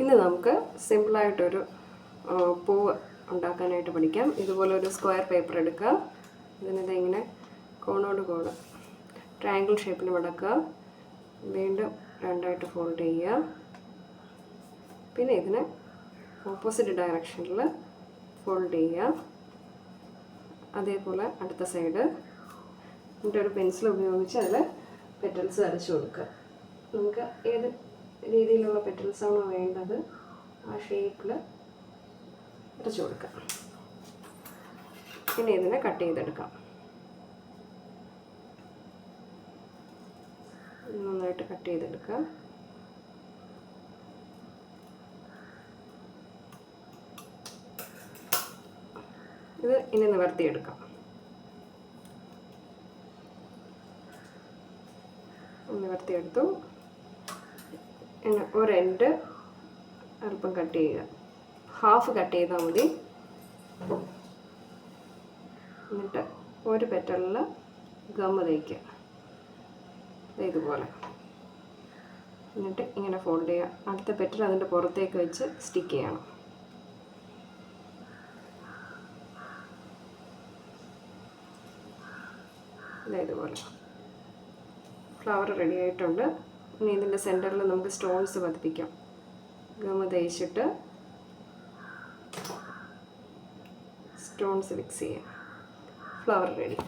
ഇന്ന് നമുക്ക് സിമ്പിളായിട്ടൊരു പൂവ് ഉണ്ടാക്കാനായിട്ട് പഠിക്കാം. ഇതുപോലെ ഒരു സ്ക്വയർ പേപ്പർ എടുക്കുക. ഇങ്ങനെ കോണോട് കോണ് ട്രയാങ്കിൾ ഷേപ്പിൽ മടക്കുക. വീണ്ടും രണ്ടായിട്ട് ഫോൾഡ് ചെയ്യുക. പിന്നെ ഇതിനെ ഓപ്പോസിറ്റ് ഡയറക്ഷനിൽ ഫോൾഡ് ചെയ്യുക. അതേപോലെ അടുത്ത സൈഡ് എന്നിട്ട് ഒരു പെൻസിൽ ഉപയോഗിച്ച് അതിൽ പെറ്റൽസ് വരച്ചു കൊടുക്കുക. നമുക്ക് ഏത് രീതിയിലുള്ള പെറ്റൽസാണോ വേണ്ടത് ആ ഷേപ്പിൽ വരച്ചു കൊടുക്കാം. പിന്നെ ഇതിനെ കട്ട് ചെയ്തെടുക്കാം. നന്നായിട്ട് കട്ട് ചെയ്തെടുക്കാം. ഇത് ഇനി നിവർത്തിയെടുക്കാം. നിവർത്തിയെടുത്തു. ഒരു എൻഡ് അല്പം കട്ട് ചെയ്യുക. ഹാഫ് കട്ട് ചെയ്താൽ മതി. എന്നിട്ട് ഒരു പെറ്റലിൽ ഗം തേക്കുക ഇതുപോലെ. എന്നിട്ട് ഇങ്ങനെ ഫോൾഡ് ചെയ്യുക. അടുത്ത പെറ്റൽ അതിൻ്റെ പുറത്തേക്ക് വെച്ച് സ്റ്റിക്ക് ചെയ്യണം. ഇതുപോലെ ഫ്ലവർ റെഡി ആയിട്ടുണ്ട്. ഇനി ഇതിൻ്റെ സെൻറ്ററിൽ നമുക്ക് സ്റ്റോൺസ് പതിപ്പിക്കാം. ഗം തേച്ചിട്ട് സ്റ്റോൺസ് ഫിക്സ് ചെയ്യാം. Flower ready.